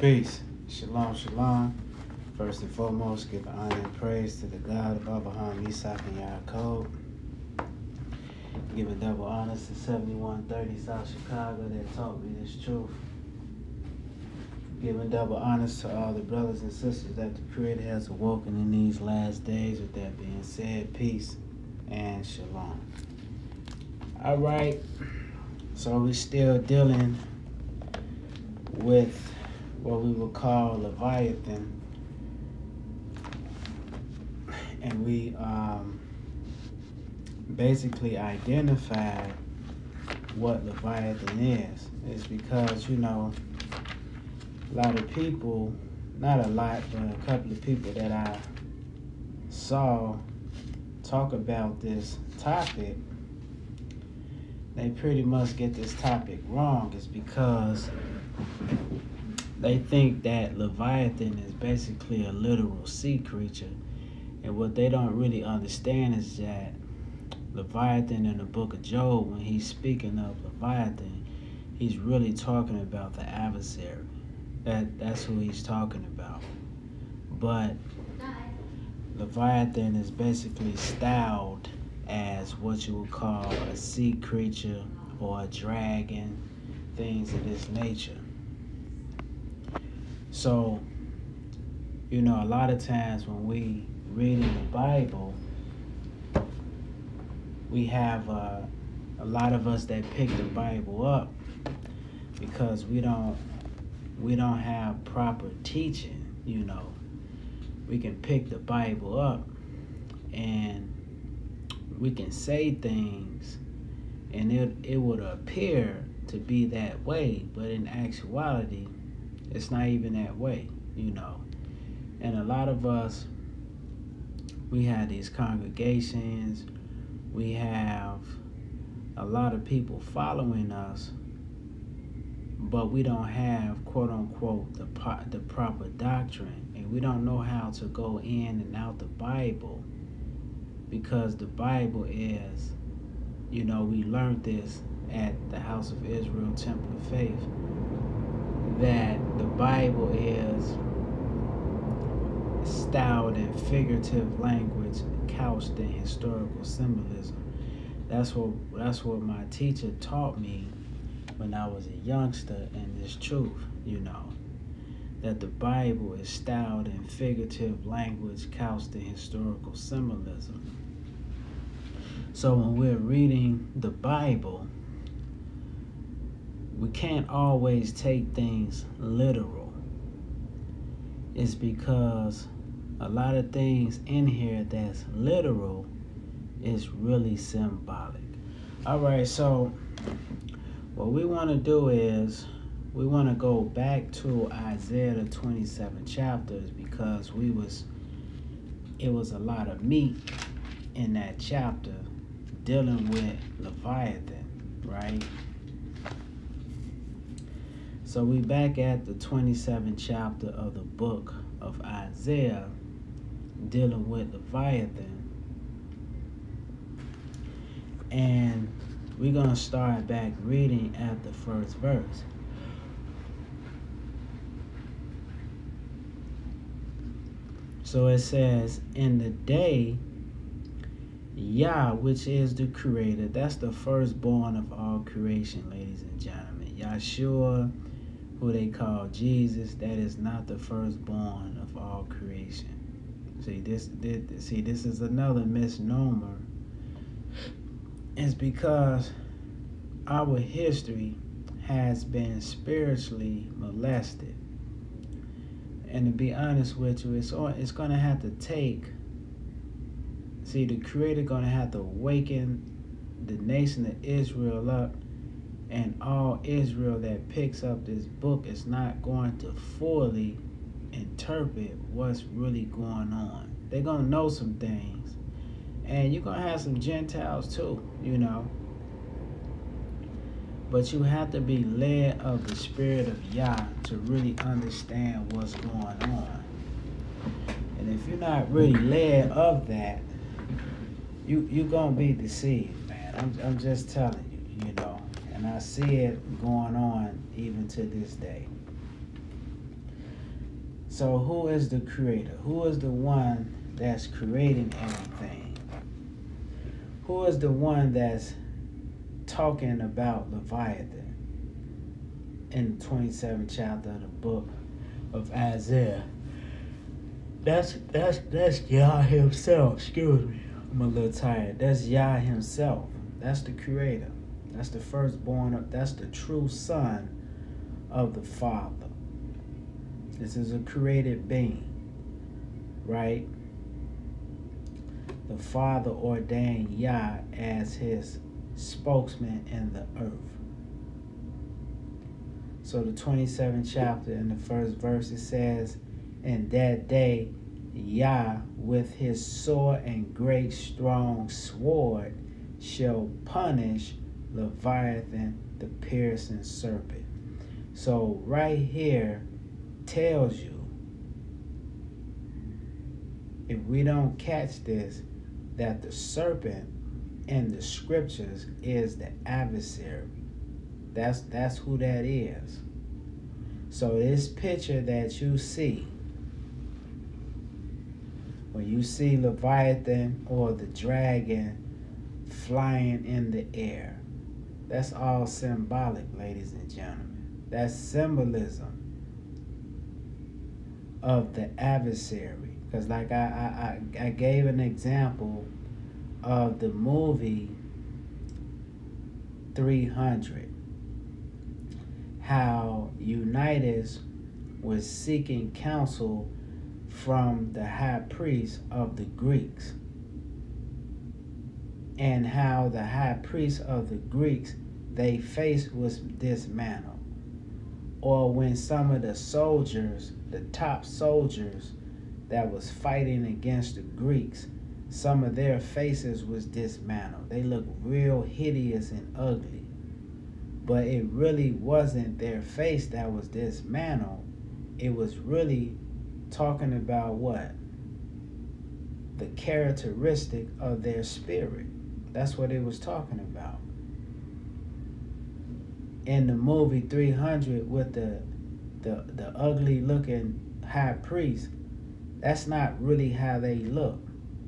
Peace. Shalom, shalom. First and foremost, give honor and praise to the God of Abraham, Isaac, and Yaakov. Giving double honors to 7130 South Chicago that taught me this truth. Giving double honors to all the brothers and sisters that the Creator has awoken in these last days. With that being said, peace and shalom. All right. So we're still dealing with what we would call Leviathan, and we basically identified what Leviathan is. It's because, a lot of people, not a lot, but a couple of people that I saw talk about this topic, they pretty much get this topic wrong. It's because they think that Leviathan is basically a literal sea creature. And what they don't really understand is that Leviathan in the book of Job, when he's speaking of Leviathan, he's really talking about the adversary. That's who he's talking about. But Leviathan is basically styled as what you would call a sea creature or a dragon, things of this nature. So, a lot of times when we read in the Bible, we have a lot of us that pick the Bible up because we don't have proper teaching. We can pick the Bible up and we can say things and it would appear to be that way, but in actuality it's not even that way. And a lot of us, we have these congregations, we have a lot of people following us, but we don't have, quote unquote, the proper doctrine, and we don't know how to go in and out the Bible, because the Bible is, we learned this at the House of Israel Temple of Faith, that the Bible is styled in figurative language couched in historical symbolism. That's what my teacher taught me when I was a youngster in this truth, that the Bible is styled in figurative language couched in historical symbolism. So when we're reading the Bible, we can't always take things literal. It's because a lot of things in here that's literal is really symbolic. All right, so what we want to do is we want to go back to Isaiah the 27 chapters, because it was a lot of meat in that chapter dealing with Leviathan, right? So we back at the 27th chapter of the book of Isaiah dealing with Leviathan. And we're going to start back reading at the first verse. So it says, in the day, Yah, which is the creator, that's the firstborn of all creation, ladies and gentlemen. Yahshua, who they call Jesus, that is not the firstborn of all creation. See, this is another misnomer. It's because our history has been spiritually molested. And to be honest with you, it's going to have to take, the Creator going to have to awaken the nation of Israel up, and all Israel that picks up this book is not going to fully interpret what's really going on. They're going to know some things, and you're going to have some Gentiles too, But you have to be led of the Spirit of Yah to really understand what's going on. And if you're not really led of that, you're going to be deceived, man. I'm just telling you, And I see it going on even to this day. So who is the creator? Who is the one that's creating everything? Who is the one that's talking about Leviathan in the 27th chapter of the book of Isaiah? That's Yah himself. Excuse me, I'm a little tired. That's Yah himself. That's the creator. That's the firstborn. That's the true son of the Father. This is a created being, right? The Father ordained Yah as his spokesman in the earth. So the 27th chapter in the first verse, it says, "In that day Yah with his sore and great strong sword shall punish Leviathan the piercing serpent." So right here tells you, if we don't catch this, that the serpent in the scriptures is the adversary. That's who that is. So this picture that you see, when you see Leviathan or the dragon flying in the air, that's all symbolic, ladies and gentlemen. That's symbolism of the adversary. Because like I gave an example of the movie 300, how Unitas was seeking counsel from the high priest of the Greeks, and how the high priest of the Greeks, they face was dismantled. Or when some of the soldiers, the top soldiers that was fighting against the Greeks, some of their faces was dismantled. They looked real hideous and ugly. But it really wasn't their face that was dismantled. It was really talking about what? The characteristic of their spirit. That's what it was talking about. In the movie 300 with the ugly looking high priest, that's not really how they look.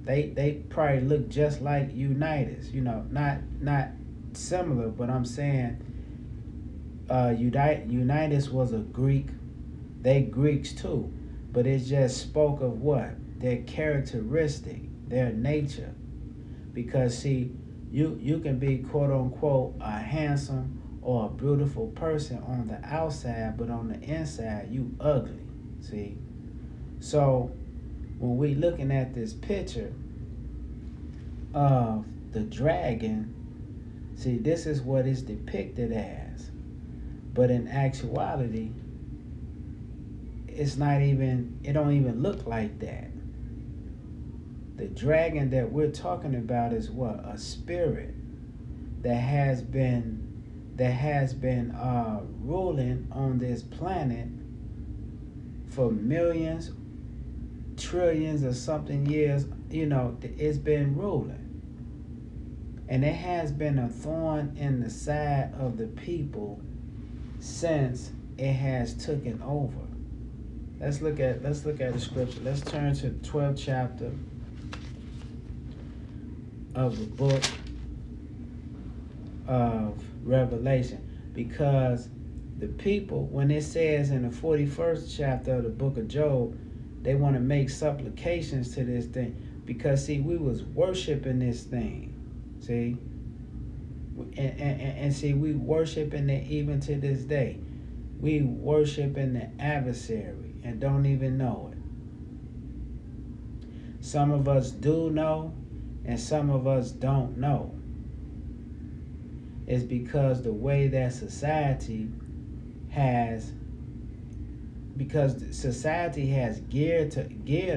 They probably look just like Unitas, not similar, but I'm saying Unitas was a Greek. They Greeks too, but it just spoke of what? Their characteristic, their nature. Because see, you can be quote unquote a handsome or a beautiful person on the outside, but on the inside you ugly. See? So when we looking at this picture of the dragon, see, this is what it's depicted as. But in actuality, it don't even look like that. The dragon that we're talking about is what? A spirit that has been ruling on this planet for millions, trillions or something years. It's been ruling. And it has been a thorn in the side of the people since it has taken over. Let's look at the scripture. Let's turn to the 12th chapter of the book of Revelation. Because the people, when it says in the 41st chapter of the book of Job, they want to make supplications to this thing. Because see, we was worshiping this thing. See? And see, we worshiping it even to this day. We worshiping the adversary and don't even know it. Some of us do know, and some of us don't know. It's because the way that society has geared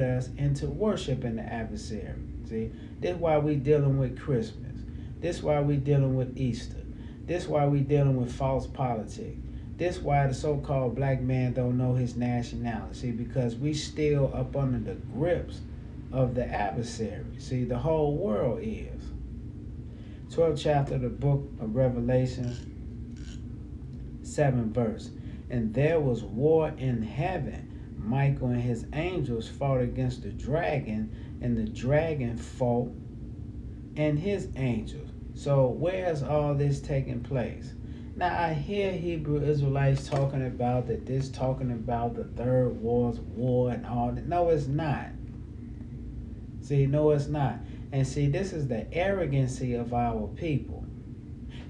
us into worshiping the adversary. See, this is why we dealing with Christmas. This is why we dealing with Easter. This is why we dealing with false politics. This is why the so-called black man don't know his nationality. See, because we still up under the grips of the adversary. See, the whole world is. 12th chapter of the book of Revelation, 7th verse. And there was war in heaven. Michael and his angels fought against the dragon, and the dragon fought and his angels. So where's all this taking place? Now I hear Hebrew Israelites talking about that this talking about the third world war and all that. No, it's not. See, no, it's not. And see, this is the arrogancy of our people.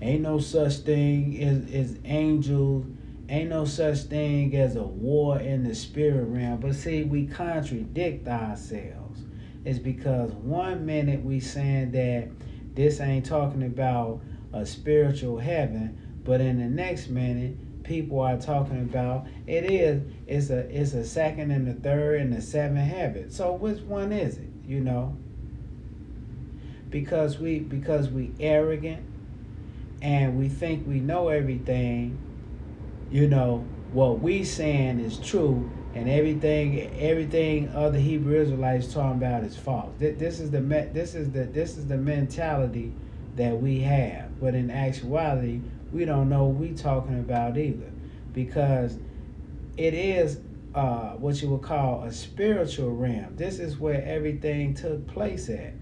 Ain't no such thing as angels. Ain't no such thing as a war in the spirit realm. But see, we contradict ourselves. It's because one minute we saying that this ain't talking about a spiritual heaven, but in the next minute, people are talking about it's a second and a third and a seventh heaven. So which one is it? You know? Because we arrogant and we think we know everything, you know, what we saying is true, and everything other Hebrew Israelites talking about is false. This is the mentality that we have. But in actuality, we don't know what we talking about either, because it is what you would call a spiritual realm. This is where everything took place at,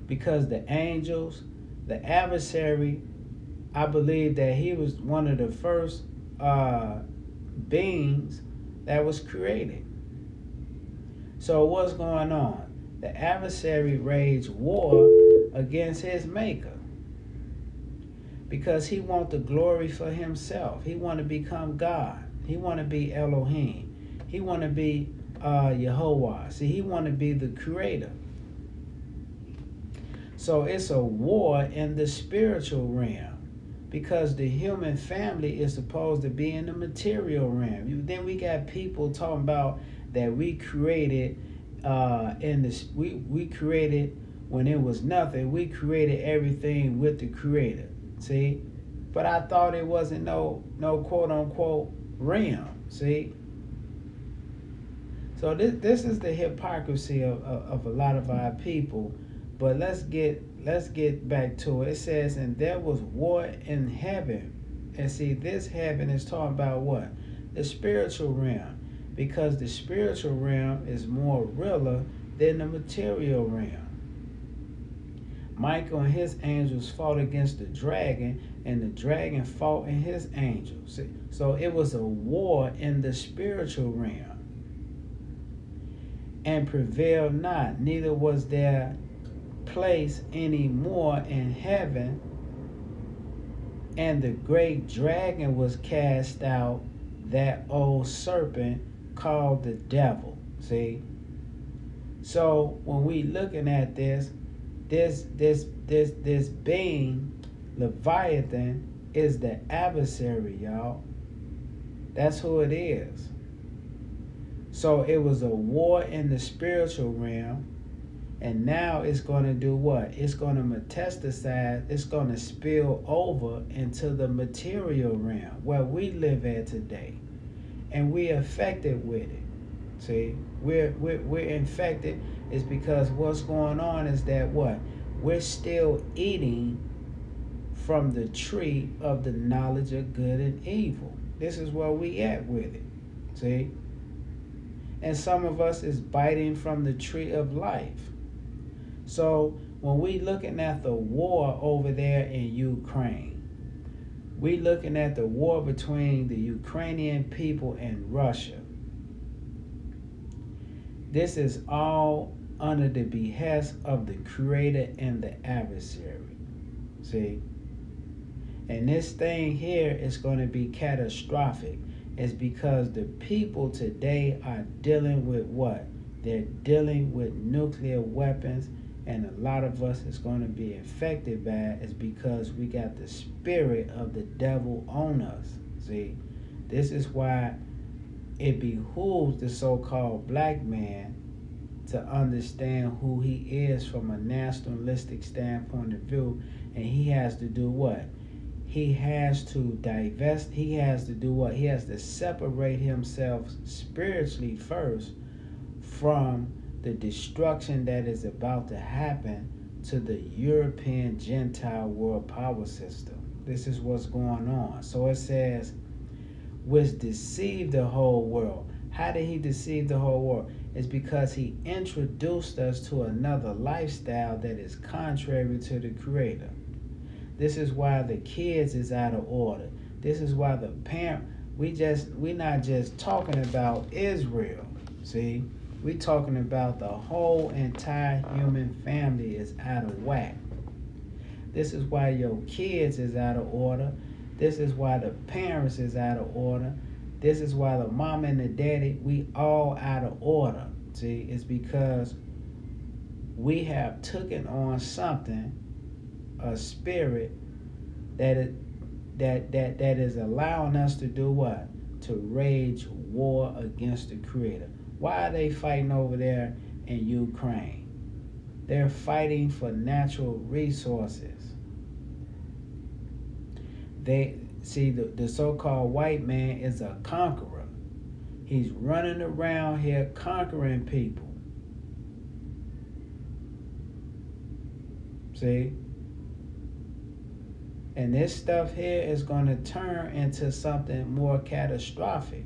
because the angels, the adversary, I believe that he was one of the first beings that was created. So what's going on? The adversary waged war against his maker because he wants the glory for himself. He want to become God. He want to be Elohim. He want to be Yehovah. See, he want to be the creator. So it's a war in the spiritual realm, because the human family is supposed to be in the material realm. Then we got people talking about that we created we created when it was nothing. We created everything with the creator. See? But I thought it wasn't no quote unquote realm. See? So this is the hypocrisy of a lot of our people. But let's get back to it. It says, and there was war in heaven. And see, this heaven is talking about what? The spiritual realm. Because the spiritual realm is more realer than the material realm. Michael and his angels fought against the dragon, and the dragon fought and his angels. See? So it was a war in the spiritual realm. And prevailed not, neither was there place any more in heaven. And the great dragon was cast out, that old serpent called the devil. See? So when we looking at this being, Leviathan, is the adversary, y'all. That's who it is. So it was a war in the spiritual realm. And now it's going to do what? It's going to metastasize. It's going to spill over into the material realm where we live at today. And we're affected with it. See? We're infected. It's because what's going on is that what? We're still eating from the tree of the knowledge of good and evil. This is where we at with it. See? And some of us is biting from the tree of life. So when we looking at the war over there in Ukraine, we looking at the war between the Ukrainian people and Russia. This is all under the behest of the creator and the adversary. See? And this thing here is going to be catastrophic. It's because the people today are dealing with what? They're dealing with nuclear weapons. And a lot of us is going to be affected by it, is because we got the spirit of the devil on us. See, this is why it behooves the so-called black man to understand who he is from a nationalistic standpoint of view. And he has to do what? He has to divest. He has to do what? He has to separate himself spiritually first from the destruction that is about to happen to the European Gentile world power system. This is what's going on. So it says, which deceived the whole world. How did he deceive the whole world? It's because he introduced us to another lifestyle that is contrary to the Creator. This is why the kids is out of order. This is why the parent, we not just talking about Israel. See, we talking about the whole entire human family is out of whack. This is why your kids is out of order. This is why the parents is out of order. This is why the mom and the daddy, we all out of order. See, it's because we have taken on something, a spirit that is allowing us to do what? To wage war against the Creator. Why are they fighting over there in Ukraine? They're fighting for natural resources. They see the so-called white man is a conqueror. He's running around here conquering people. See? And this stuff here is going to turn into something more catastrophic.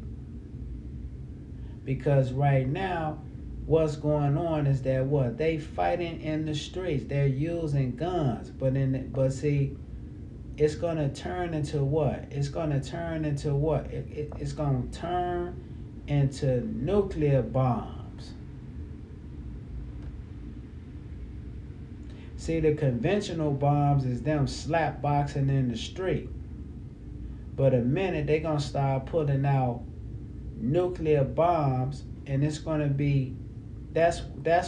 Because right now, what's going on is that what? They fighting in the streets. They're using guns. But see, it's going to turn into what? It's going to turn into what? It's going to turn into nuclear bombs. See, the conventional bombs is them slap boxing in the street. But a minute, they're going to start putting out nuclear bombs, and it's going to be, that's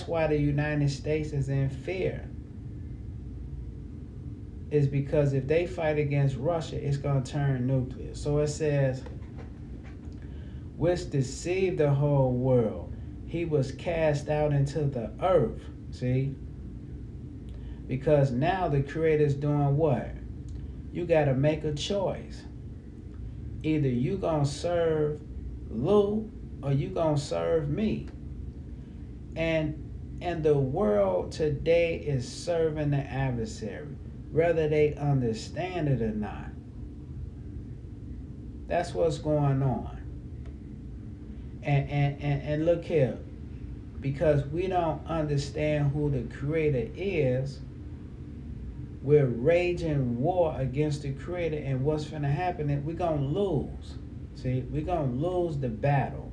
why the United States is in fear. Is because if they fight against Russia, it's going to turn nuclear. So it says, which deceived the whole world. He was cast out into the earth. See? Because now the Creator's doing what? You got to make a choice. Either you going to serve Lou or you going to serve me. And the world today is serving the adversary, whether they understand it or not. That's what's going on. And look here, because we don't understand who the Creator is, we're raging war against the Creator, and what's going to happen is we're going to lose. See, we're going to lose the battle.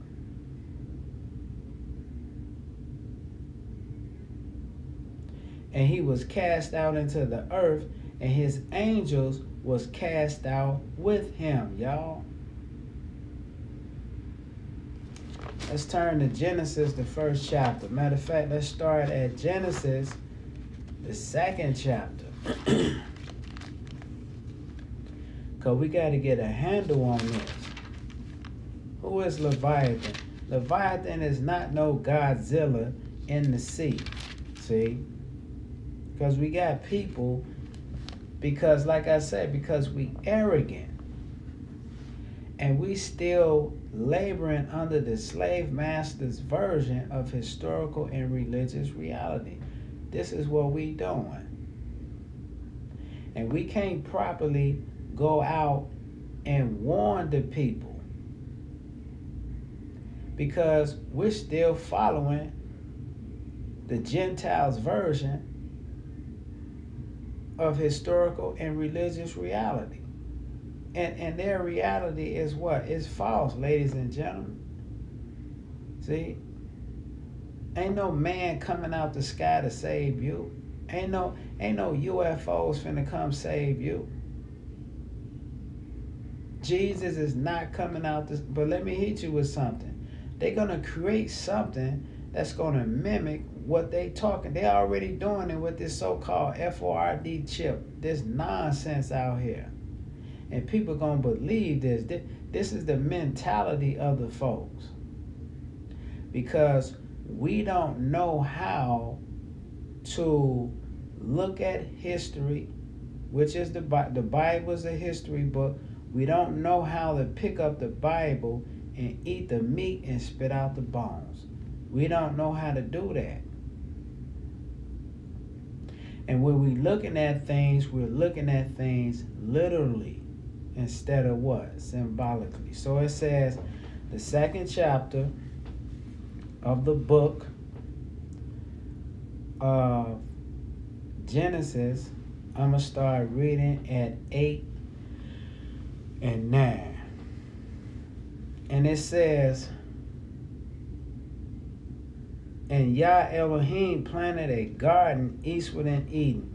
And he was cast out into the earth, and his angels was cast out with him, y'all. Let's turn to Genesis, the first chapter. Matter of fact, let's start at Genesis, the second chapter. Because we got to get a handle on this. Who is Leviathan? Leviathan is not no Godzilla in the sea. See? Because we got people, because like I said, because we arrogant. And we still laboring under the slave master's version of historical and religious reality. This is what we doing. And we can't properly go out and warn the people because we're still following the Gentiles' version of historical and religious reality. And their reality is what? It's false, ladies and gentlemen. See? Ain't no man coming out the sky to save you. Ain't no UFOs finna come save you. Jesus is not coming out this, but let me hit you with something. They're gonna create something that's gonna mimic what they talking. They already doing it with this so-called FORD chip. This nonsense out here. And people gonna believe this. This is the mentality of the folks. Because we don't know how to look at history, which is the Bible is a history book. We don't know how to pick up the Bible and eat the meat and spit out the bones. We don't know how to do that. And when we're looking at things literally instead of what? Symbolically. So it says, the second chapter of the book of Genesis. I'm going to start reading at 8 and 9. And it says, and Yah Elohim planted a garden eastward in Eden.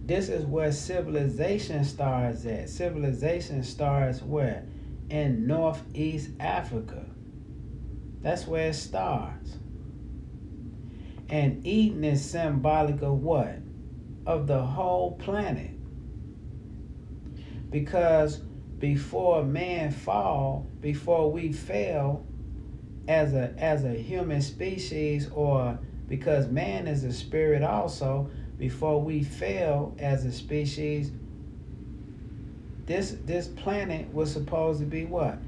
This is where civilization starts at. Civilization starts where? In Northeast Africa. That's where it starts. And Eden is symbolic of what? Of the whole planet. Because before man fall, before we fell as a human species, or because man is a spirit also, before we fell as a species, this planet was supposed to be what?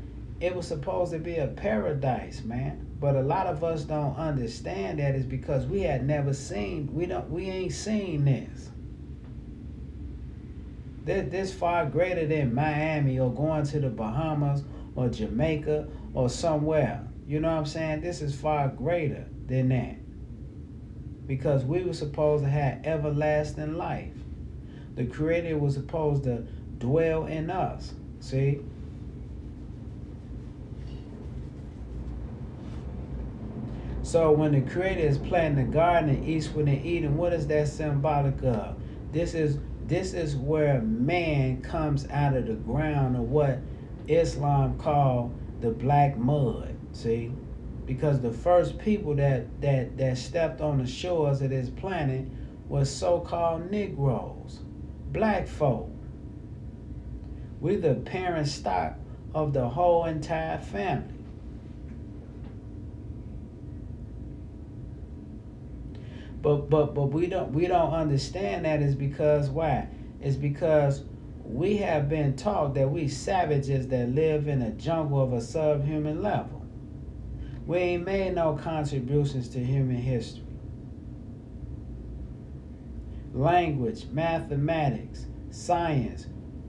It was supposed to be a paradise, man. But a lot of us don't understand that is because we had never seen, we ain't seen this. This far greater than Miami or going to the Bahamas or Jamaica or somewhere. You know what I'm saying? This is far greater than that. Because we were supposed to have everlasting life. The Creator was supposed to dwell in us. See? So when the Creator is planting the garden in eastward in Eden, what is that symbolic of? This is where man comes out of the ground, of what Islam called the black mud. See? Because the first people that stepped on the shores of this planet was so-called Negroes, black folk. We're the parent stock of the whole entire family. But we don't understand that is because why? It's because we have been taught that we savages that live in a jungle of a subhuman level. We ain't made no contributions to human history. Language, mathematics, science,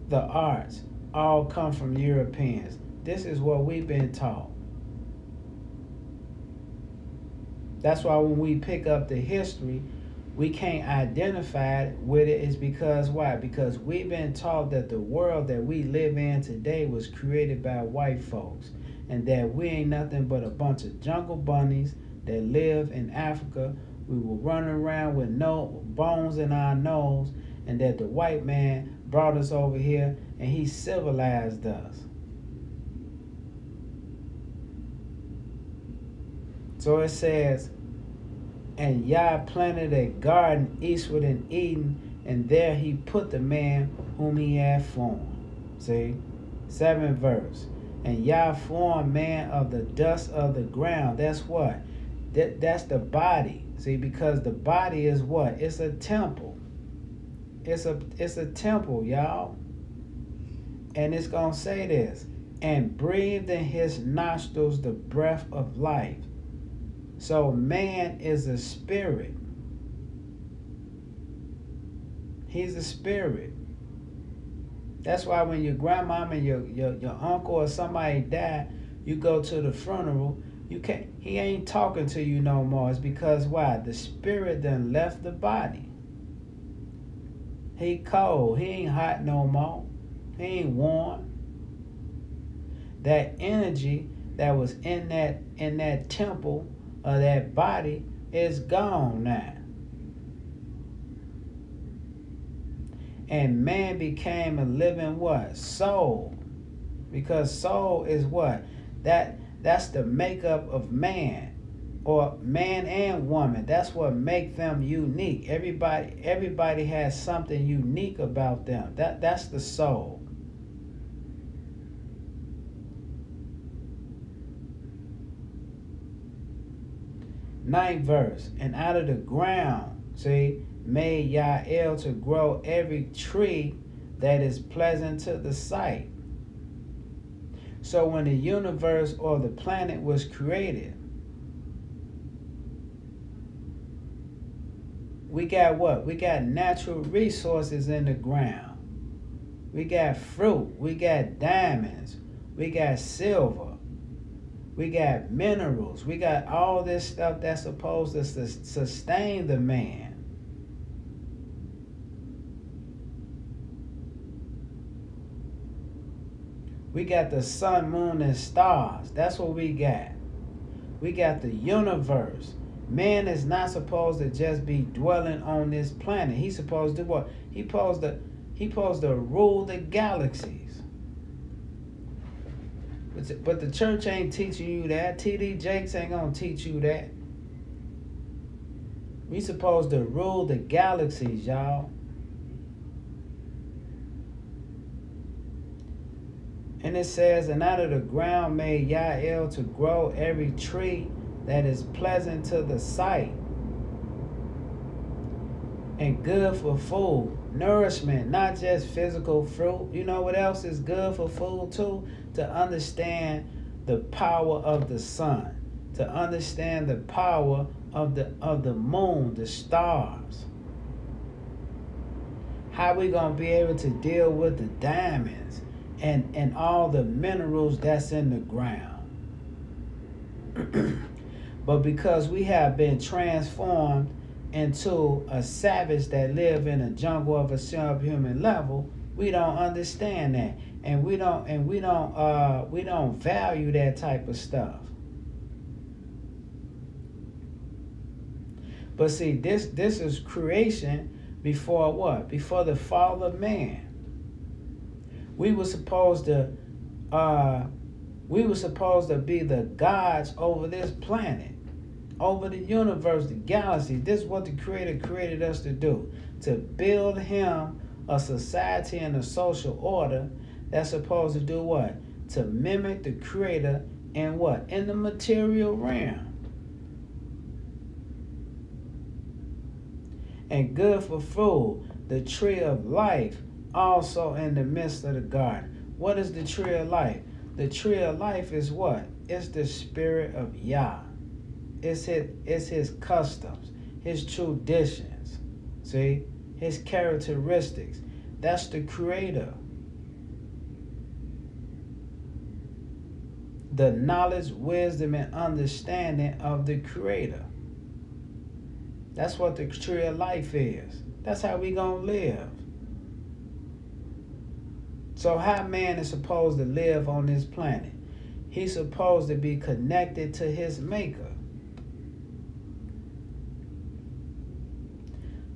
the arts, all come from Europeans. This is what we've been taught. That's why when we pick up the history, we can't identify with it. Is because why? Because we've been taught that the world that we live in today was created by white folks, and that we ain't nothing but a bunch of jungle bunnies that live in Africa. We were running around with no bones in our nose, and that the white man brought us over here and he civilized us. So it says, and Yah planted a garden eastward in Eden, and there he put the man whom he had formed. See? 7th verse. And Yah formed man of the dust of the ground. That's what? That's the body. See, because the body is what? It's a temple. It's a temple, y'all. And it's going to say this. And breathed in his nostrils the breath of life. So man is a spirit. He's a spirit. That's why when your grandmama and your uncle or somebody died, you go to the funeral, he ain't talking to you no more. It's because why? The spirit done left the body. He cold. He ain't hot no more. He ain't warm. That energy that was in that temple of that body is gone now. And man became a living what? Soul. Because soul is what? That's the makeup of man. Or man and woman. That's what make them unique. Everybody has something unique about them. That's the soul. Ninth verse. And out of the ground, see, made Yael to grow every tree that is pleasant to the sight. So when the universe or the planet was created, we got what? We got natural resources in the ground. We got fruit. We got diamonds. We got silver. We got minerals. We got all this stuff that's supposed to sustain the man. We got the sun, moon, and stars. That's what we got. We got the universe. Man is not supposed to just be dwelling on this planet. He's supposed to what? He's supposed to rule the galaxies. But the church ain't teaching you that. T.D. Jakes ain't gonna teach you that. We supposed to rule the galaxies, y'all. And it says, and out of the ground made Yael to grow every tree that is pleasant to the sight and good for food, nourishment, not just physical fruit. You know what else is good for food too? To understand the power of the sun, to understand the power of the moon, the stars. How we gonna be able to deal with the diamonds and all the minerals that's in the ground. But because we have been transformed into a savage that live in a jungle of a subhuman level, we don't understand that, and we don't value that type of stuff. But see, this is creation before what? Before the fall of man. We were supposed to be the gods over this planet, over the universe, the galaxy. This is what the Creator created us to do, to build him a society and a social order that's supposed to do what? To mimic the Creator in what? In the material realm. And good for food, the tree of life, also in the midst of the garden. What is the tree of life? The tree of life is what? It's the spirit of Yah. It's his customs, his traditions. See? His characteristics. That's the Creator. The knowledge, wisdom, and understanding of the Creator. That's what the tree of life is. That's how we gonna live. So how man is supposed to live on this planet? He's supposed to be connected to his maker.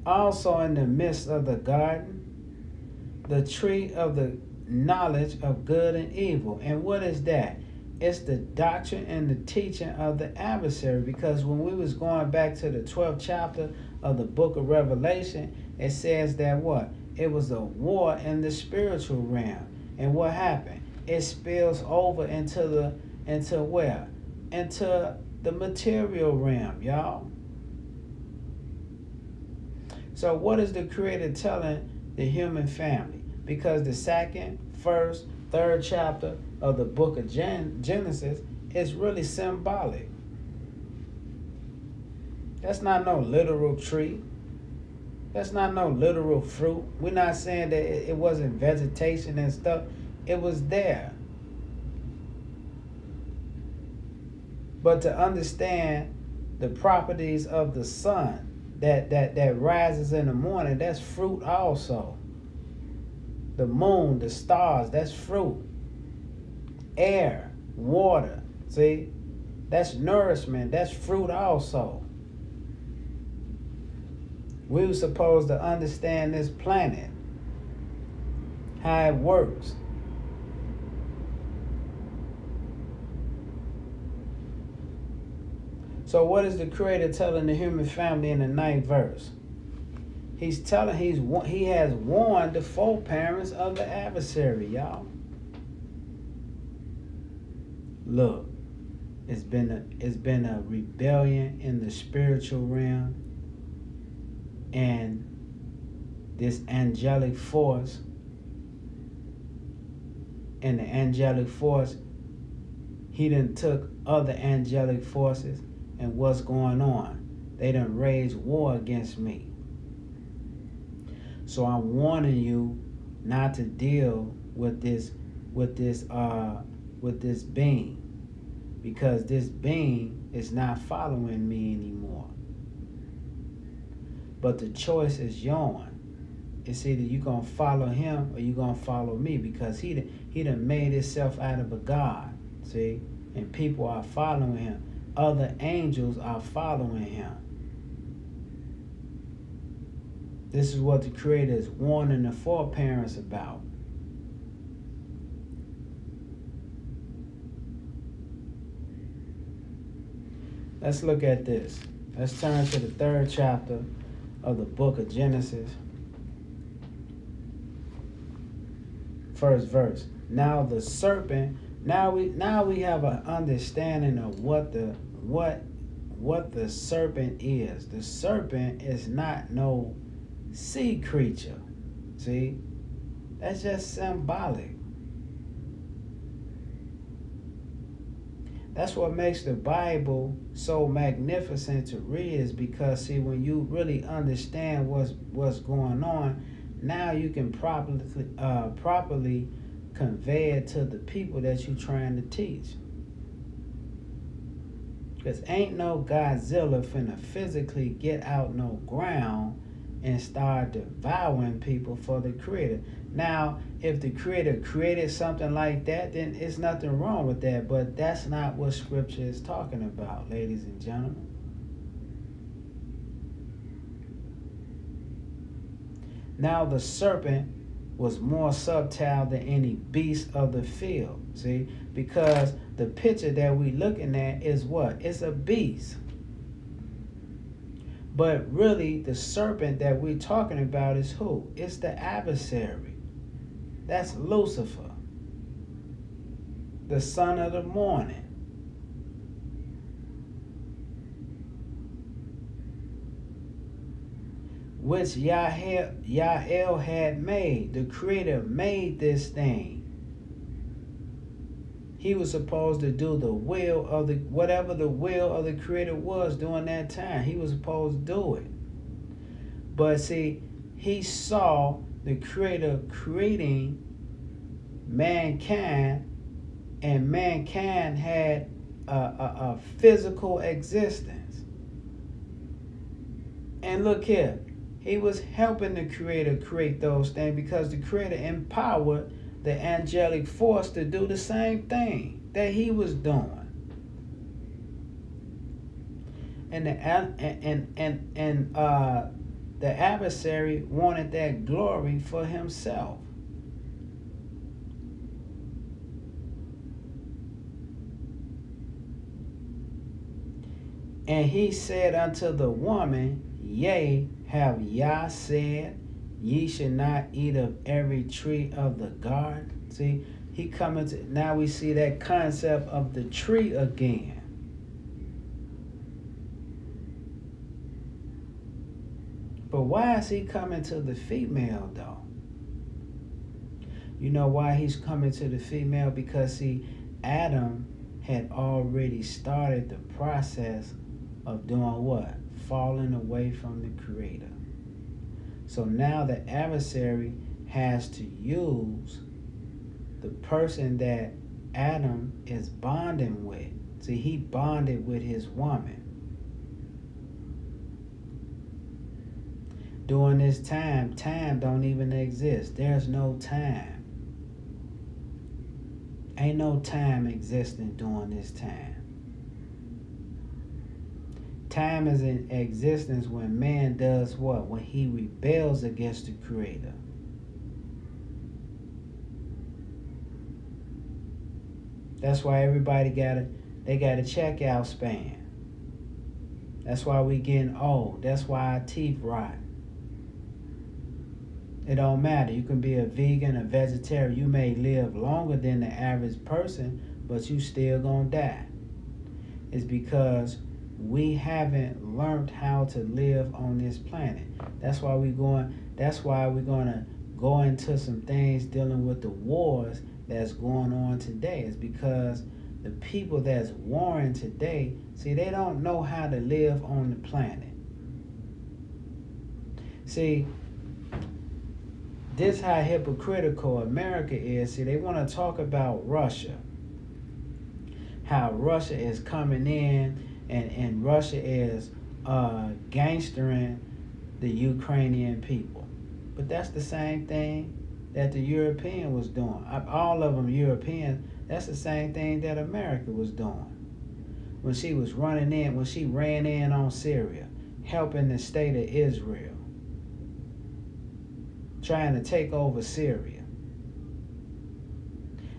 Also in the midst of the garden, the tree of the knowledge of good and evil. And what is that? It's the doctrine and the teaching of the adversary. Because when we was going back to the 12th chapter of the book of Revelation, it says that what? It was a war in the spiritual realm. And what happened? It spills over into where? Into the material realm, y'all. So what is the Creator telling the human family? Because the second, first, third chapter of the book of Genesis is really symbolic. That's not no literal tree. That's not no literal fruit. We're not saying that it wasn't vegetation and stuff. It was there. But to understand the properties of the sun that rises in the morning, that's fruit also. The moon, the stars, that's fruit. Air, water, see? That's nourishment, that's fruit also. We were supposed to understand this planet, how it works. So what is the Creator telling the human family in the 9th verse? He has warned the foreparents of the adversary, y'all. Look, it's been a rebellion in the spiritual realm, and this angelic force, he done took other angelic forces, and what's going on? They done raised war against me. So I'm warning you not to deal with this being, because this being is not following me anymore. But the choice is yours. It's either you gonna follow him or you gonna follow me, because he done made himself out of a god. See, and people are following him. Other angels are following him. This is what the Creator is warning the foreparents about. Let's look at this. Let's turn to the 3rd chapter of the book of Genesis. 1st verse. Now the serpent. Now we have an understanding of what the serpent is. The serpent is not no sea creature. See, that's just symbolic. That's what makes the Bible so magnificent to read, is because, see, when you really understand what's going on, now you can properly convey it to the people that you're trying to teach. Because ain't no Godzilla finna physically get out no ground and start devouring people for the Creator. Now, if the Creator created something like that, then it's nothing wrong with that. But that's not what Scripture is talking about, ladies and gentlemen. Now the serpent was more subtle than any beast of the field. See, because the picture that we looking at is what? It's a beast. But really, the serpent that we're talking about is who? It's the adversary. That's Lucifer, the son of the morning. Which Yael had made. The Creator made this thing. He was supposed to do the will of the, whatever the will of the Creator was during that time. He was supposed to do it. But see, he saw the Creator creating mankind, and mankind had a physical existence. And look here, he was helping the Creator create those things, because the Creator empowered the angelic force to do the same thing that he was doing. And the adversary wanted that glory for himself. And he said unto the woman, Yea, have Yah said, ye should not eat of every tree of the garden? See, he coming to, now we see that concept of the tree again. But why is he coming to the female though? You know why he's coming to the female? Because see, Adam had already started the process of doing what? Falling away from the Creator. So now the adversary has to use the person that Adam is bonding with. See, he bonded with his woman. During this time don't even exist. There's no time. Ain't no time existing during this time. Time is in existence when man does what? When he rebels against the Creator. That's why everybody got a checkout span. That's why we getting old. That's why our teeth rot. It don't matter. You can be a vegan, a vegetarian. You may live longer than the average person, but you still gonna die. It's because we haven't learned how to live on this planet. That's why we're gonna go into some things dealing with the wars that's going on today. It's because the people that's warring today, see, they don't know how to live on the planet. See, this how hypocritical America is. See, they want to talk about Russia. how Russia is coming in and Russia is gangstering the Ukrainian people. But that's the same thing that the European was doing. All of them Europeans, that's the same thing that America was doing. When she was running in, when she ran in on Syria, helping the state of Israel, trying to take over Syria.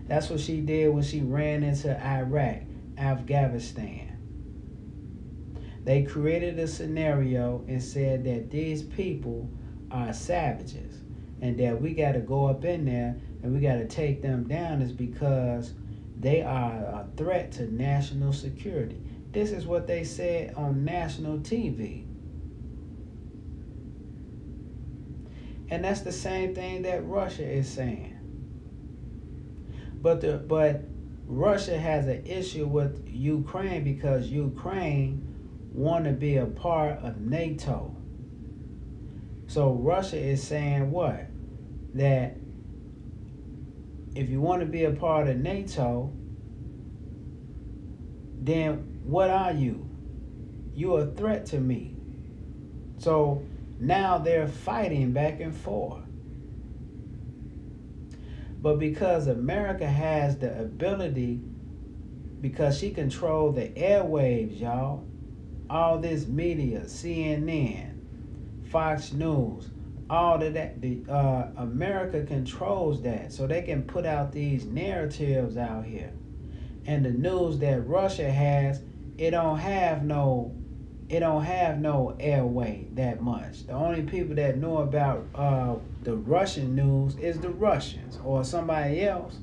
That's what she did when she ran into Iraq, Afghanistan. They created a scenario and said that these people are savages and that we got to go up in there and we got to take them down is because they are a threat to national security. This is what they said on national TV. And that's the same thing that Russia is saying. But Russia has an issue with Ukraine because Ukraine want to be a part of NATO. So Russia is saying what? That if you want to be a part of NATO, then what are you? You're a threat to me. So now they're fighting back and forth. But because America has the ability, because she controls the airwaves, y'all, all this media, CNN, Fox News, all of that, America controls that. So they can put out these narratives out here. And the news that Russia has, it don't have no airway that much. The only people that know about the Russian news is the Russians or somebody else.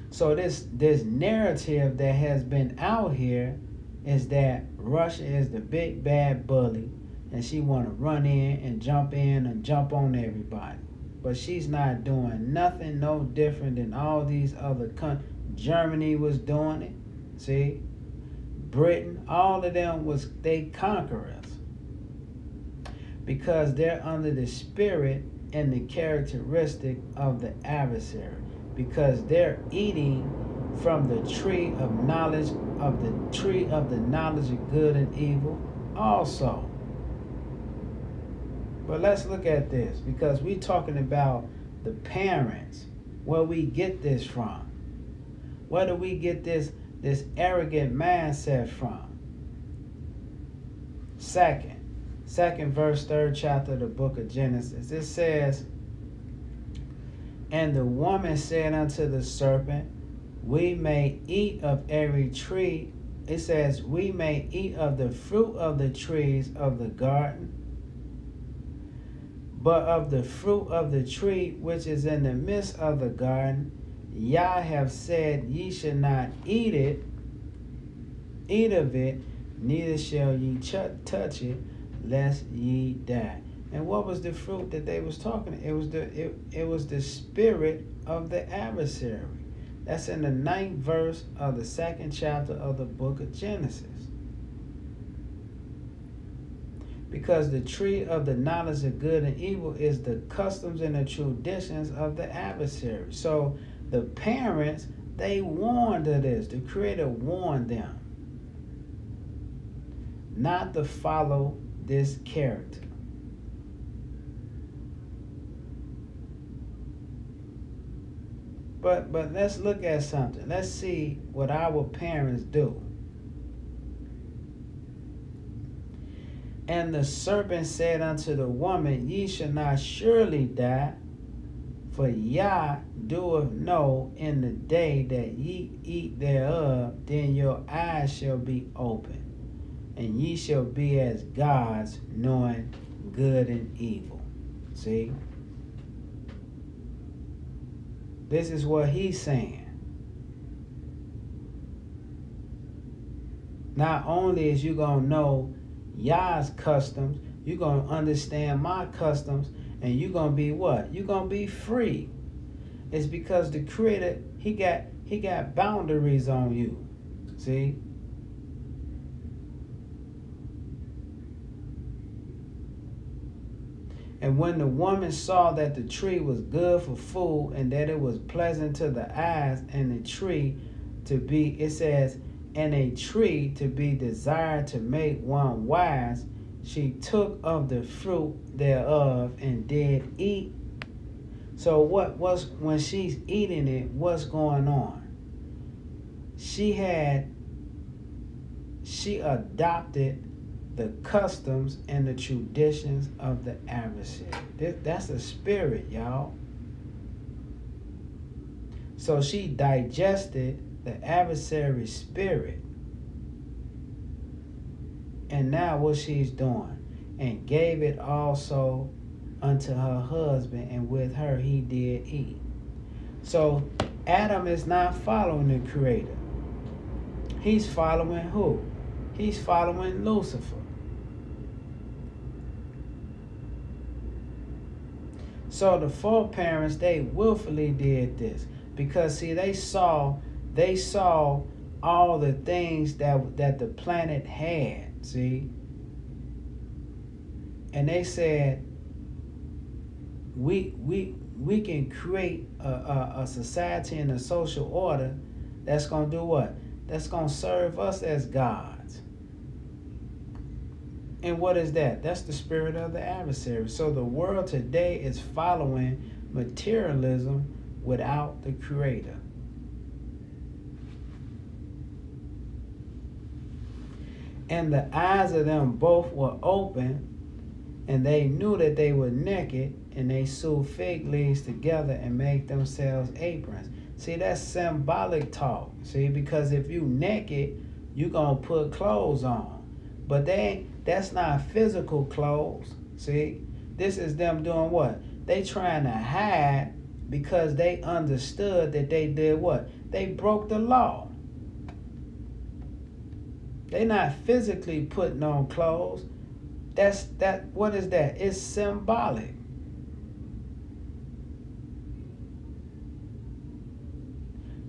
So this narrative that has been out here is that Russia is the big bad bully and she want to run in and jump on everybody. But she's not doing nothing no different than all these other countries. Germany was doing it. See? Britain, all of them they conquerors. Because they're under the spirit and the characteristic of the adversary. Because they're eating from the tree of knowledge of the knowledge of good and evil also. But let's look at this, because we're talking about the parents, where we get this from. Where do we get this arrogant mindset from? Second verse, 3rd chapter of the book of Genesis. It says, and the woman said unto the serpent, we may eat of every tree. It says, we may eat of the fruit of the trees of the garden, but of the fruit of the tree which is in the midst of the garden, Yah have said, ye shall not eat of it, neither shall ye touch it, lest ye die. And what was the fruit that they was talking? It was the spirit of the adversary. That's in the 9th verse of the 2nd chapter of the book of Genesis. Because the tree of the knowledge of good and evil is the customs and the traditions of the adversary. So the parents, they warned of this. The Creator warned them not to follow this character. But let's look at something. Let's see what our parents do. And the serpent said unto the woman, ye shall not surely die, for Yah doeth know in the day that ye eat thereof, then your eyes shall be open, and ye shall be as gods, knowing good and evil. See? This is what he's saying. Not only is you going to know Yah's customs, you're going to understand my customs, and you're going to be what? You're going to be free. It's because the Creator, he got boundaries on you. See? And when the woman saw that the tree was good for food, and that it was pleasant to the eyes, and the tree to be, it says, and a tree to be desired to make one wise, she took of the fruit thereof and did eat. So what was, when she's eating it, what's going on? She adopted the customs and the traditions of the adversary. That's a spirit, y'all. So she digested the adversary's spirit. And now what she's doing, and gave it also unto her husband, and with her he did eat. So Adam is not following the Creator. He's following who? He's following Lucifer. So the foreparents, they willfully did this because, see, they saw all the things that the planet had, see, and they said, we can create a society and a social order that's gonna do what? That's gonna serve us as gods. And what is that? That's the spirit of the adversary. So the world today is following materialism without the Creator. And the eyes of them both were open, and they knew that they were naked, and they sewed fig leaves together and made themselves aprons. See, that's symbolic talk. See, because if you naked, you gonna put clothes on. But that's not physical clothes. See, this is them doing what? They trying to hide because they understood that they did what? They broke the law. They not physically putting on clothes. What is that? It's symbolic.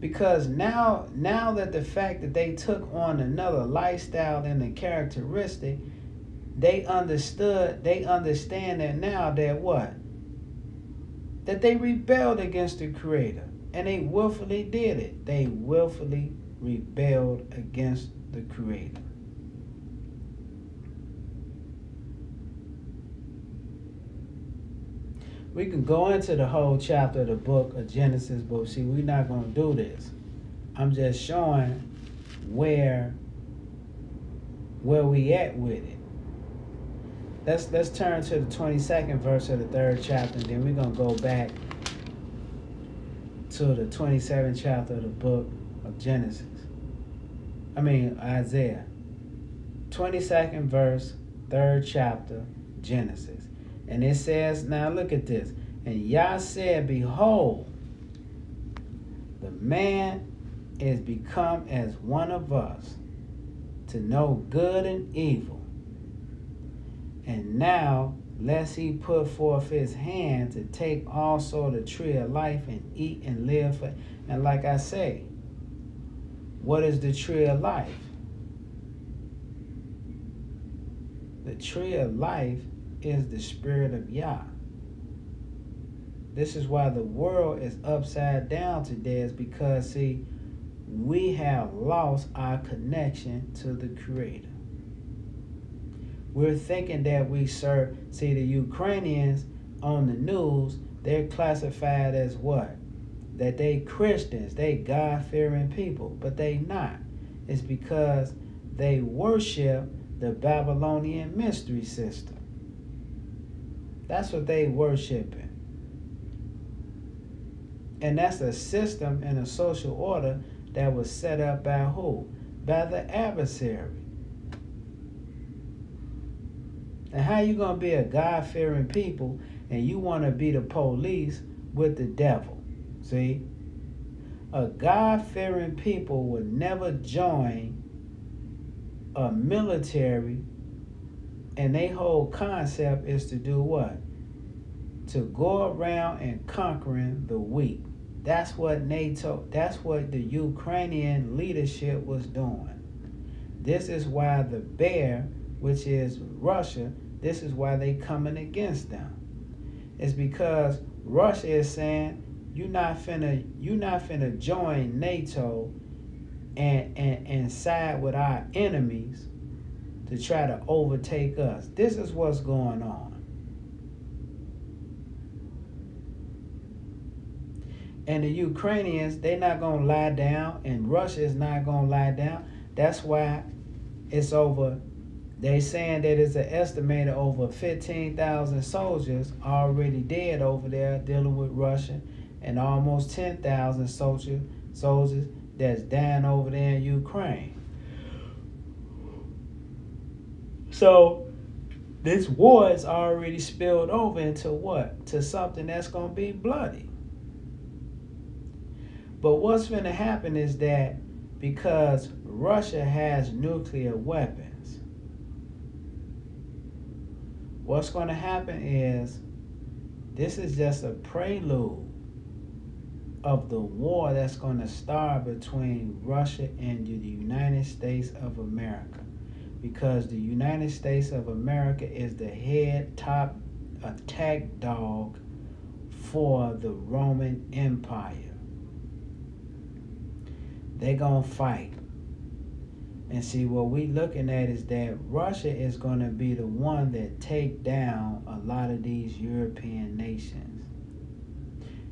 Because now that the fact that they took on another lifestyle and a characteristic, they understand that now that what? That they rebelled against the Creator. And they willfully did it. They willfully rebelled against the Creator. We can go into the whole chapter of the book of Genesis, but see, we're not going to do this. I'm just showing where we at with it. Let's turn to the 22nd verse of the 3rd chapter, and then we're going to go back to the 27th chapter of the book of Isaiah. 22nd verse, 3rd chapter, Genesis. And it says, now look at this. And Yah said, behold, the man is become as one of us, to know good and evil. And now, lest he put forth his hand to take also the tree of life and eat and live for. And like I say, what is the tree of life? The tree of life is the spirit of Yah. This is why the world is upside down today, is because, see, we have lost our connection to the Creator. We're thinking that we serve. See, the Ukrainians on the news, they're classified as what? That they Christians, they God-fearing people, but they not. It's because they worship the Babylonian mystery system. That's what they worshiping. And that's a system and a social order that was set up by who? By the adversary. And how you going to be a God-fearing people and you want to be the police with the devil? See? A God-fearing people would never join a military, and their whole concept is to do what? To go around and conquering the weak. That's what NATO, that's what the Ukrainian leadership was doing. This is why the bear, which is Russia, this is why they coming against them. is because Russia is saying you're not finna join NATO and side with our enemies to try to overtake us. This is what's going on. And the Ukrainians, they're not going to lie down, and Russia is not going to lie down. That's why it's over. They saying that it's an estimated over 15,000 soldiers already dead over there dealing with Russia, and almost 10,000 soldiers that's dying over there in Ukraine. So this war is already spilled over into what? To something that's going to be bloody. But what's going to happen is that because Russia has nuclear weapons, what's going to happen is this is just a prelude of the war that's going to start between Russia and the United States of America. Because the United States of America is the head top attack dog for the Roman Empire. They're going to fight. And see, what we looking at is that Russia is going to be the one that take down a lot of these European nations.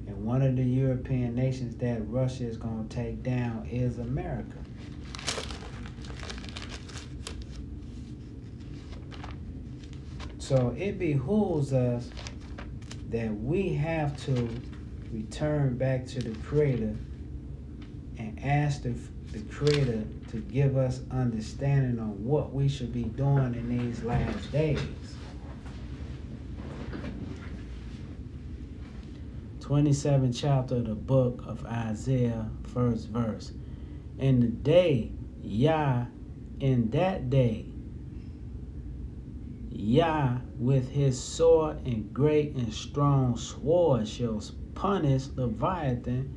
And one of the European nations that Russia is going to take down is America. So it behooves us that we have to return back to the Creator and ask the Creator to give us understanding on what we should be doing in these last days. 27th chapter of the book of Isaiah, first verse. In the day, in that day, Yah with his sword and great and strong sword shall punish Leviathan,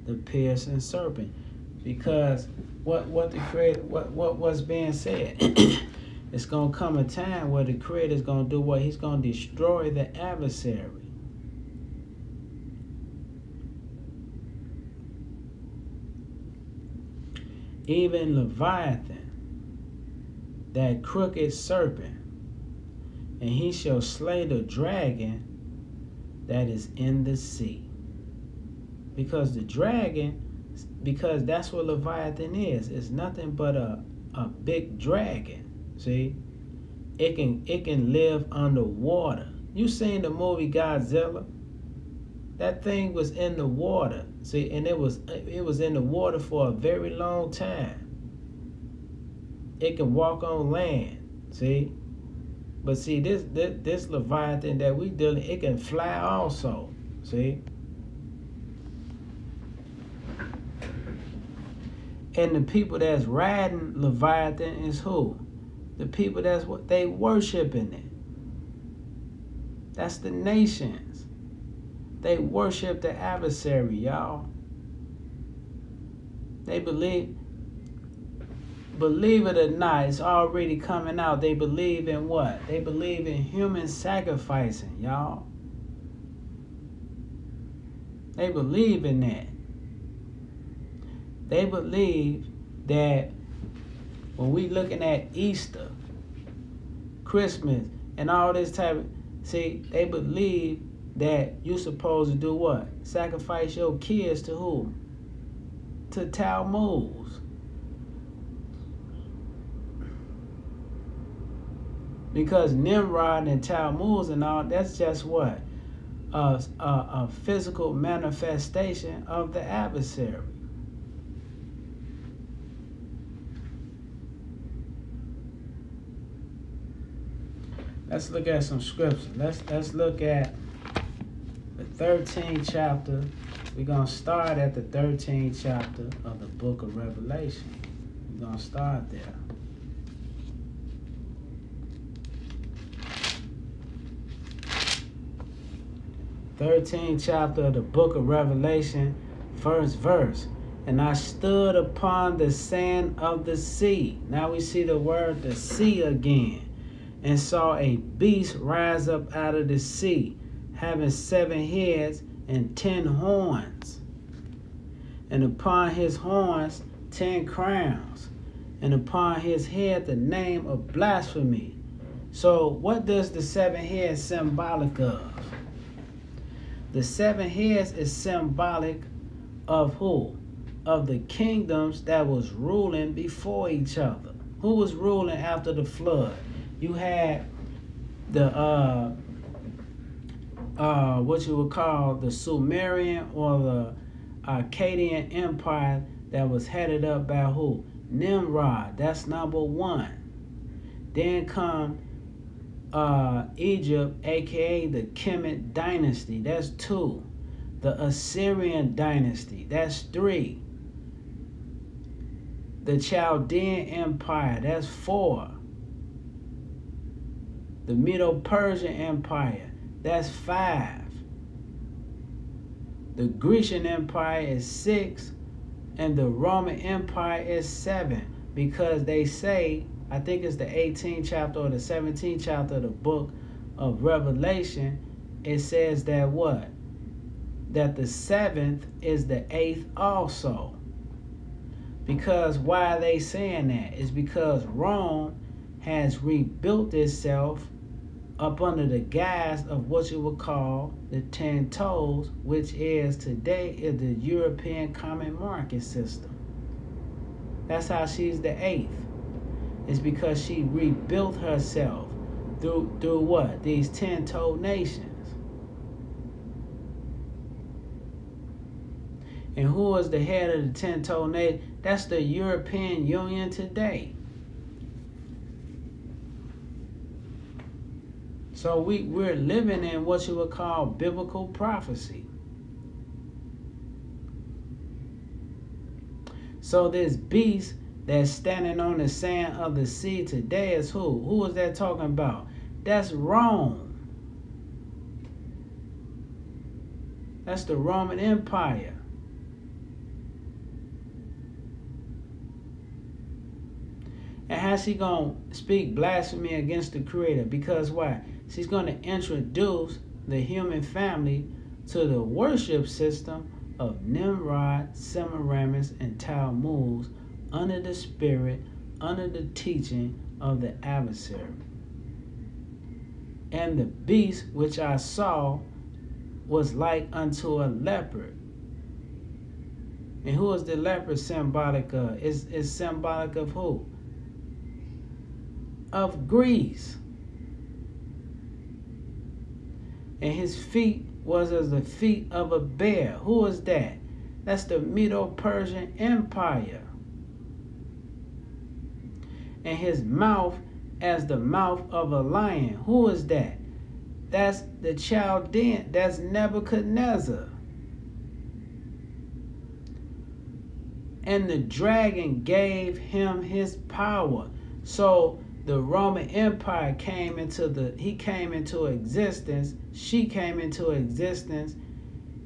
the piercing serpent. Because what the Creator, what was being said, it's gonna come a time where the Creator is gonna do what? He's gonna destroy the adversary. Even Leviathan, that crooked serpent, and he shall slay the dragon that is in the sea. Because the dragon, because that's what Leviathan is. It's nothing but a big dragon. See? It can live underwater. You seen the movie Godzilla? That thing was in the water. See, and it was in the water for a very long time. It can walk on land. See? But see, this Leviathan that we dealing, it can fly also. See? And the people that's riding Leviathan is who? The people that's what they worshiping it. That's the nations. They worship the adversary, y'all. They believe it or not, it's already coming out. They believe in what? They believe in human sacrificing, y'all. They believe in that. They believe that when we looking at Easter, Christmas, and all this type of, see, they believe that you're supposed to do what? Sacrifice your kids to who? To Tammuz. Because Nimrod and Tammuz and all, that's just what? A physical manifestation of the adversary. Let's look at some scripture. Let's look at the 13th chapter. We're going to start at the 13th chapter of the book of Revelation. We're going to start there. Thirteenth chapter of the book of Revelation, first verse. And I stood upon the sand of the sea. Now we see the word the sea again. And saw a beast rise up out of the sea, having 7 heads and 10 horns, and upon his horns 10 crowns, and upon his head the name of blasphemy. So what does the 7 heads symbolic of? The 7 heads is symbolic of who? Of the kingdoms that was ruling before each other. Who was ruling after the flood? You had the what you would call the Sumerian or the Akkadian Empire that was headed up by who? Nimrod. That's number 1. Then come Egypt, aka the Kemet dynasty. That's 2. The Assyrian dynasty. That's 3. The Chaldean Empire. That's 4. The Medo-Persian Empire. That's 5. The Grecian Empire is 6. And the Roman Empire is 7. Because they say, I think it's the 18th chapter or the 17th chapter of the book of Revelation, it says that what? That the 7th is the 8th also. Because why are they saying that? It's because Rome has rebuilt itself up under the guise of what you would call the 10 toes, which is today is the European Common Market System. That's how she's the 8th. It's because she rebuilt herself through what? These 10-toe nations. And who is the head of the 10-toe nation? That's the European Union today. So we're living in what you would call biblical prophecy. So this beast that's standing on the sand of the sea today is who? Who is that talking about? That's Rome. That's the Roman Empire. And how's she going to speak blasphemy against the Creator? Because why? She's going to introduce the human family to the worship system of Nimrod, Semiramis, and Tammuz under the spirit, under the teaching of the adversary. And the beast which I saw was like unto a leopard. And who is the leopard symbolic of? It's symbolic of who? Of Greece. And his feet was as the feet of a bear. Who is that? That's the Medo-Persian Empire. And his mouth as the mouth of a lion. Who is that? That's the Chaldean. That's Nebuchadnezzar. And the dragon gave him his power. So the Roman Empire came into existence. She came into existence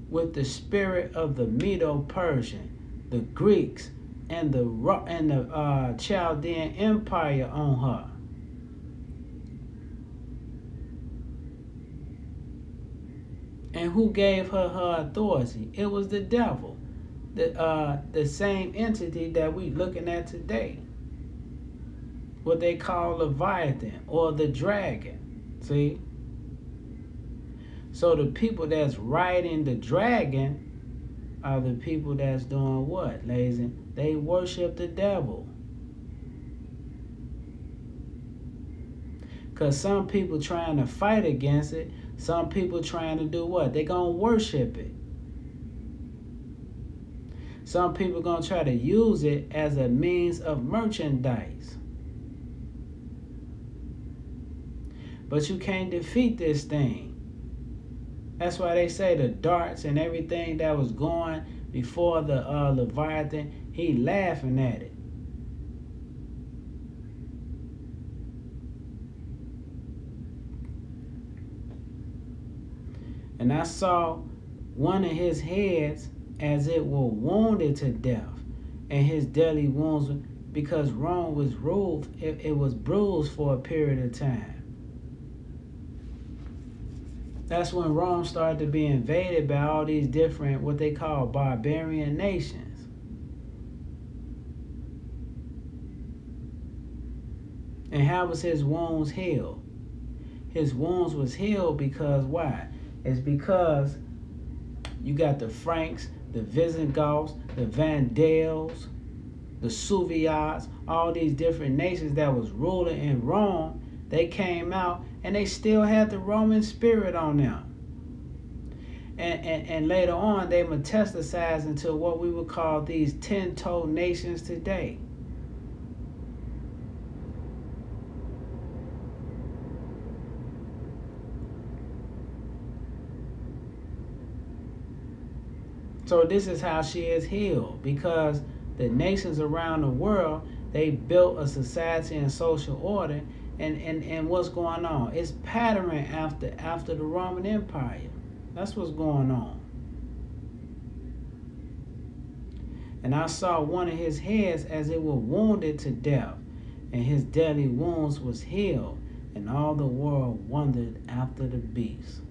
with the spirit of the Medo-Persian, the Greeks, and the Chaldean Empire on her. And who gave her authority? It was the devil, the same entity that we looking at today. What they call Leviathan or the dragon. See? So the people that's riding the dragon are the people that's doing what, ladies? They worship the devil. Because some people trying to fight against it. Some people trying to do what? They gonna worship it. Some people gonna try to use it as a means of merchandise. But you can't defeat this thing. That's why they say the darts and everything that was going before the Leviathan, he laughing at it. And I saw one of his heads as it were wounded to death, and his deadly wounds, because Rome was ruled, it was bruised for a period of time. That's when Rome started to be invaded by all these different, what they call barbarian nations. And how was his wounds healed? His wounds was healed because why? It's because you got the Franks, the Visigoths, the Vandals, the Suevites, all these different nations that was ruling in Rome. They came out and they still had the Roman spirit on them. And later on, they metastasized into what we would call these 10-toe nations today. So this is how she is healed, because the nations around the world, they built a society and social order, and what's going on? It's patterning after the Roman Empire. That's what's going on. And I saw one of his heads as it was wounded to death, and his deadly wounds was healed, and all the world wondered after the beast.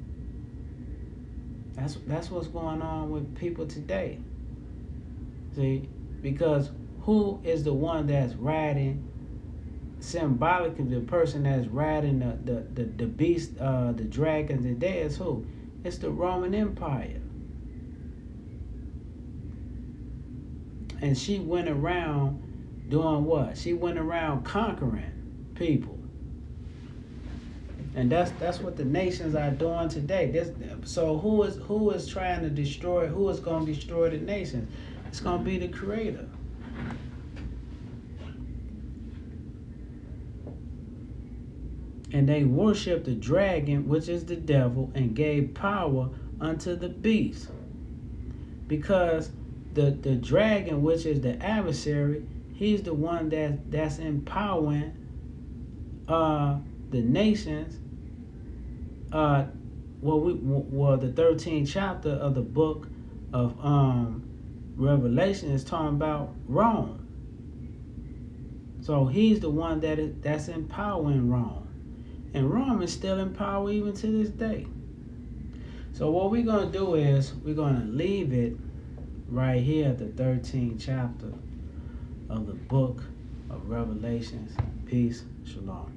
That's what's going on with people today. See, because who is the one that's riding, symbolically the person that's riding the beast, the dragon today is who? It's the Roman Empire. And she went around doing what? She went around conquering people. And that's what the nations are doing today. So who is trying to destroy? Who is going to destroy the nations? It's going to be the Creator. And they worshiped the dragon, which is the devil, and gave power unto the beast. Because the dragon, which is the adversary, he's the one that's empowering the nations. The 13th chapter of the book of Revelation is talking about Rome. So he's the one that's empowering Rome. And Rome is still in power even to this day. So what we're going to do is we're going to leave it right here at the 13th chapter of the book of Revelations. Peace. Shalom.